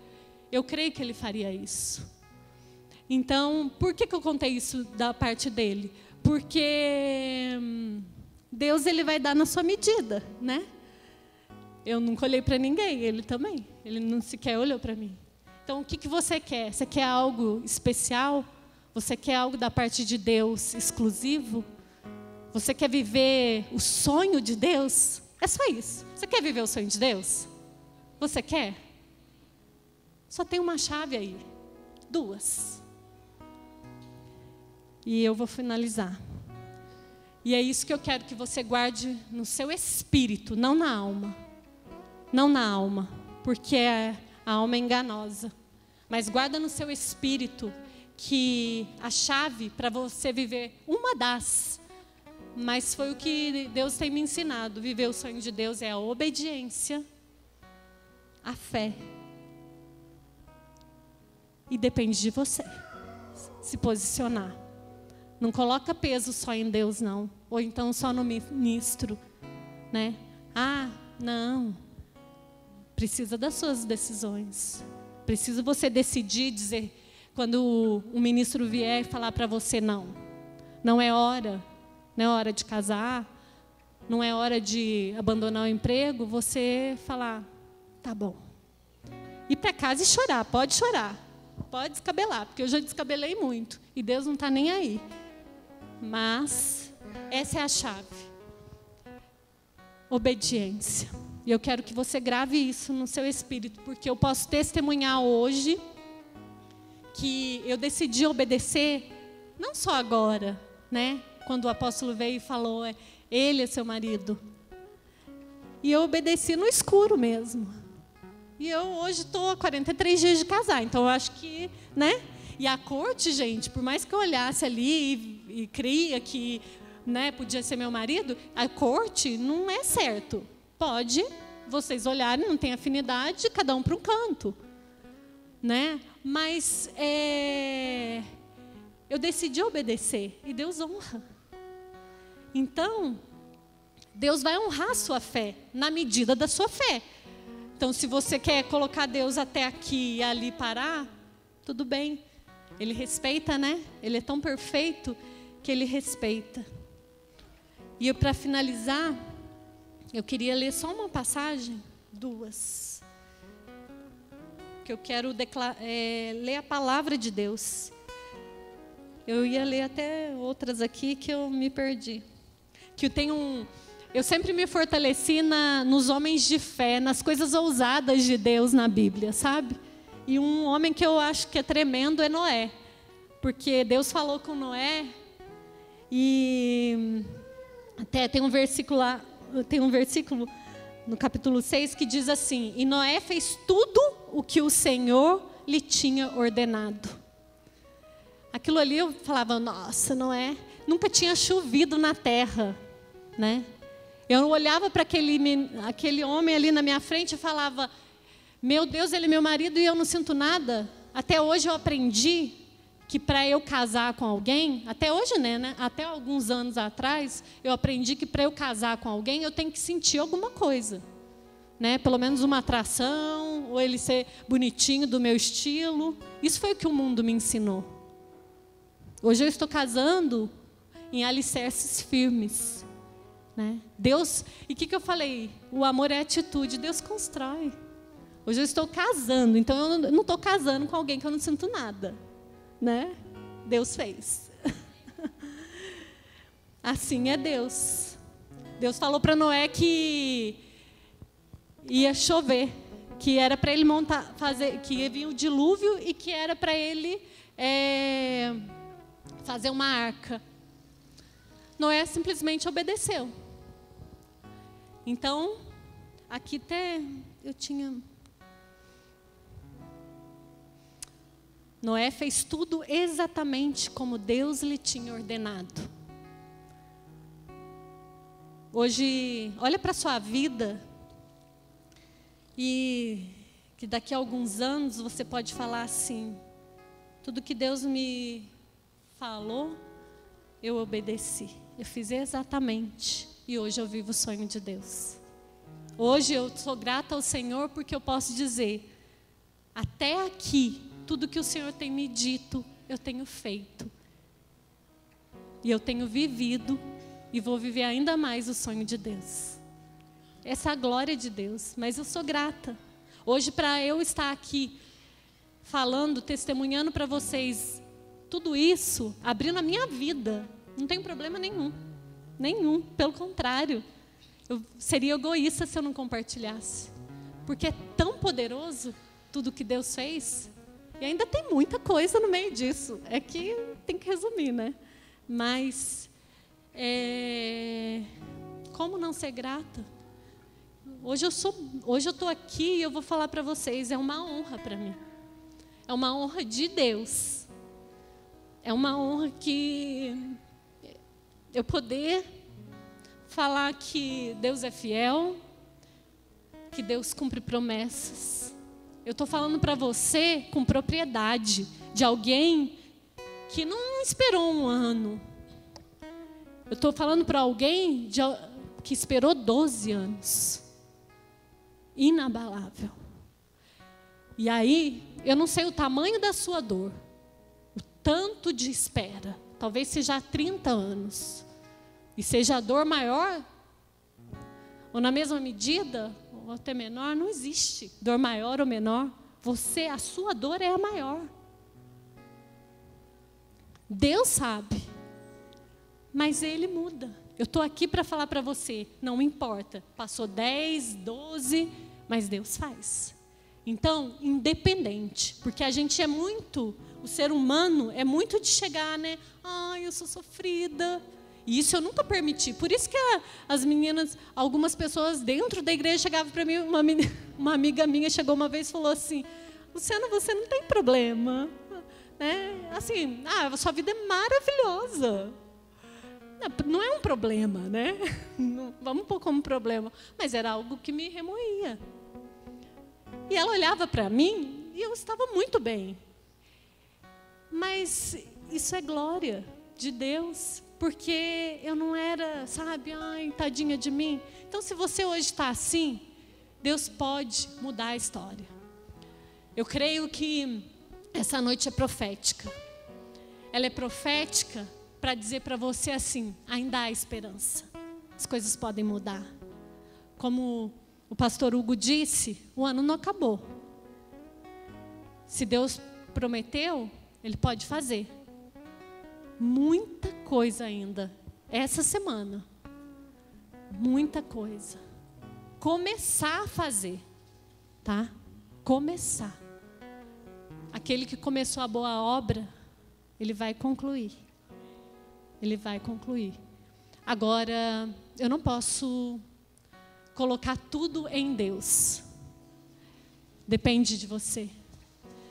eu creio que ele faria isso. Então, por que eu contei isso da parte dele? Porque Deus, ele vai dar na sua medida, né? Eu nunca olhei para ninguém, ele também. Ele não sequer olhou para mim. Então, o que você quer? Você quer algo especial? Você quer algo da parte de Deus exclusivo? Você quer viver o sonho de Deus? É só isso. Você quer viver o sonho de Deus? Você quer? Só tem uma chave aí. 2. E eu vou finalizar. E é isso que eu quero que você guarde no seu espírito, não na alma. Não na alma, porque a alma é enganosa. Mas guarda no seu espírito que a chave para você viver mas foi o que Deus tem me ensinado. Viver o sonho de Deus é a obediência, a fé. E depende de você se posicionar. Não coloca peso só em Deus, não. Ou então só no ministro, né? Não. Precisa das suas decisões. Precisa você decidir, dizer, quando o ministro vier e falar para você, não é hora de casar, não é hora de abandonar o emprego, você falar, tá bom. Ir para casa e chorar, pode descabelar, porque eu já descabelei muito, e Deus não está nem aí. Mas essa é a chave. Obediência. E eu quero que você grave isso no seu espírito, porque eu posso testemunhar hoje que eu decidi obedecer, não só agora, né? Quando o apóstolo veio e falou, ele é seu marido. E eu obedeci no escuro mesmo. E eu hoje estou há 43 dias de casar, então eu acho que, né? E a corte, gente, por mais que eu olhasse ali e cria que, né, podia ser meu marido, a corte não é certo. Pode vocês olharem, não tem afinidade, cada um para um canto, né? Mas eu decidi obedecer e Deus honra. Então, Deus vai honrar a sua fé na medida da sua fé. Então, se você quer colocar Deus até aqui e ali parar, tudo bem. Ele respeita, né? Ele é tão perfeito que ele respeita. E para finalizar, eu queria ler só uma passagem, 2. Que eu quero ler a palavra de Deus. Eu ia ler até outras aqui que eu me perdi. Eu sempre me fortaleci nos homens de fé, nas coisas ousadas de Deus na Bíblia, sabe? E um homem que eu acho que é tremendo é Noé. Porque Deus falou com Noé e até tem um versículo lá, no capítulo 6 que diz assim: e Noé fez tudo o que o Senhor lhe tinha ordenado. Aquilo ali eu falava, nossa, Noé, nunca tinha chovido na terra, né? Eu olhava para aquele homem ali na minha frente e falava, meu Deus, ele é meu marido e eu não sinto nada. Até hoje eu aprendi que para eu casar com alguém, até hoje, né? Até alguns anos atrás, eu aprendi que para eu casar com alguém, eu tenho que sentir alguma coisa. Né? Pelo menos uma atração, ou ele ser bonitinho do meu estilo. Isso foi o que o mundo me ensinou. Hoje eu estou casando em alicerces firmes. Né? Deus, e o que eu falei? O amor é atitude, Deus constrói. Hoje eu estou casando, então eu não estou casando com alguém que eu não sinto nada. Né? Deus fez. Assim é Deus. Deus falou para Noé que ia chover, que era para ele que ia vir o dilúvio e que era para ele fazer uma arca. Noé simplesmente obedeceu. Então, aqui até eu tinha... Noé fez tudo exatamente como Deus lhe tinha ordenado. Hoje, olha para a sua vida e que daqui a alguns anos você pode falar assim, tudo que Deus me falou, eu obedeci. Eu fiz exatamente. E hoje eu vivo o sonho de Deus. Hoje eu sou grata ao Senhor porque eu posso dizer, até aqui, tudo que o Senhor tem me dito, eu tenho feito. E eu tenho vivido e vou viver ainda mais o sonho de Deus. Essa é a glória de Deus, mas eu sou grata. Hoje, para eu estar aqui falando, testemunhando para vocês tudo isso, abrindo a minha vida, não tem problema nenhum. Nenhum, pelo contrário. Eu seria egoísta se eu não compartilhasse. Porque é tão poderoso tudo que Deus fez. E ainda tem muita coisa no meio disso. É que tem que resumir, né? Mas, como não ser grata? Hoje eu estou aqui e eu vou falar para vocês, é uma honra para mim. É uma honra de Deus. É uma honra que eu poder falar que Deus é fiel, que Deus cumpre promessas. Eu estou falando para você com propriedade de alguém que não esperou um ano. Eu estou falando para alguém que esperou 12 anos. Inabalável. E aí, eu não sei o tamanho da sua dor, o tanto de espera. Talvez seja há 30 anos. E seja a dor maior, ou na mesma medida, ou até menor, não existe dor maior ou menor. A sua dor é a maior. Deus sabe, mas Ele muda. Eu estou aqui para falar para você, não importa, passou 10, 12, mas Deus faz. Então, independente, porque a gente o ser humano é muito de chegar, né? Ai, eu sou sofrida. E isso eu nunca permiti. Por isso que as meninas, algumas pessoas dentro da igreja chegavam para mim, uma amiga minha chegou uma vez e falou assim, Luciana, você não tem problema. Né? Assim, a sua vida é maravilhosa. Não é um problema, né? Não, vamos pôr como problema. Mas era algo que me remoía. E ela olhava para mim e eu estava muito bem. Mas isso é glória de Deus. Porque eu não era, sabe, ai, tadinha de mim. Então, se você hoje está assim, Deus pode mudar a história. Eu creio que essa noite é profética. Ela é profética para dizer para você assim: ainda há esperança. As coisas podem mudar. Como o pastor Hugo disse, o ano não acabou. Se Deus prometeu, Ele pode fazer. Muita coisa ainda. Essa semana. Muita coisa. Começar a fazer. Tá? Começar. Aquele que começou a boa obra, ele vai concluir. Ele vai concluir. Agora, eu não posso colocar tudo em Deus. Depende de você.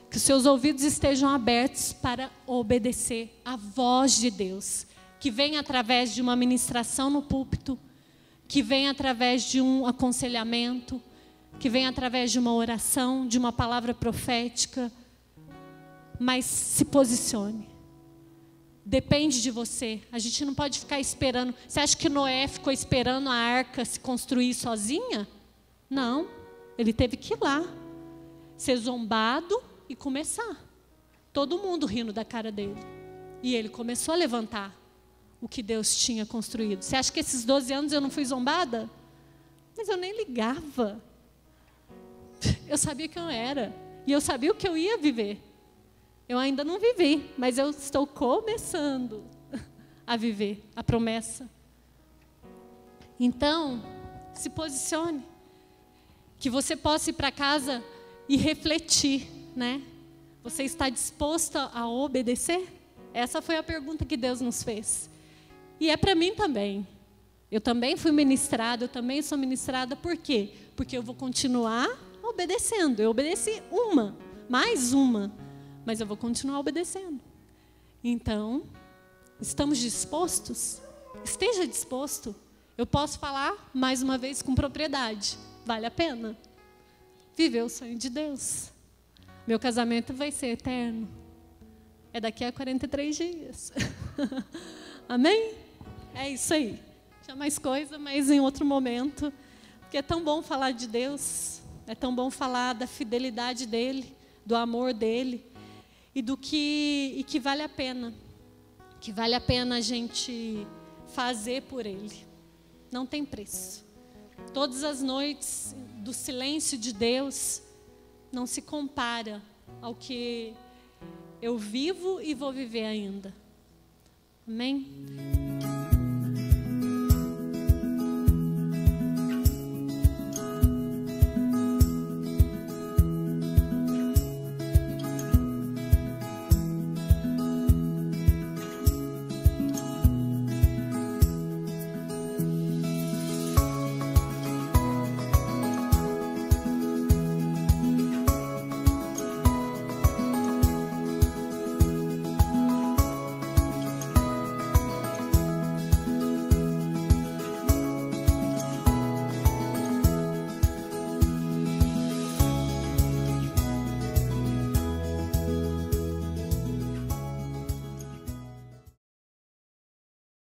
Que os seus ouvidos estejam abertos para obedecer a voz de Deus, que vem através de uma ministração no púlpito, que vem através de um aconselhamento, que vem através de uma oração, de uma palavra profética. Mas se posicione. Depende de você. A gente não pode ficar esperando. Você acha que Noé ficou esperando a arca se construir sozinha? Não. Ele teve que ir lá, ser zombado e começar. Todo mundo rindo da cara dele. E ele começou a levantar o que Deus tinha construído. Você acha que esses 12 anos eu não fui zombada? Mas eu nem ligava. Eu sabia quem eu era. E eu sabia o que eu ia viver. Eu ainda não vivi, mas eu estou começando a viver a promessa. Então, se posicione. Que você possa ir para casa e refletir, né? Você está disposta a obedecer? Essa foi a pergunta que Deus nos fez. E é para mim também. Eu também fui ministrada, eu também sou ministrada. Por quê? Porque eu vou continuar obedecendo. Eu obedeci mais uma. Mas eu vou continuar obedecendo. Então, estamos dispostos? Esteja disposto. Eu posso falar, mais uma vez, com propriedade. Vale a pena viver o sonho de Deus. Meu casamento vai ser eterno. É daqui a 43 dias. Amém? É isso aí. Tinha mais coisa, mas em outro momento. Porque é tão bom falar de Deus. É tão bom falar da fidelidade dEle, do amor dEle. E que vale a pena. Que vale a pena a gente fazer por Ele. Não tem preço. Todas as noites do silêncio de Deus não se compara ao que eu vivo e vou viver ainda. Amém?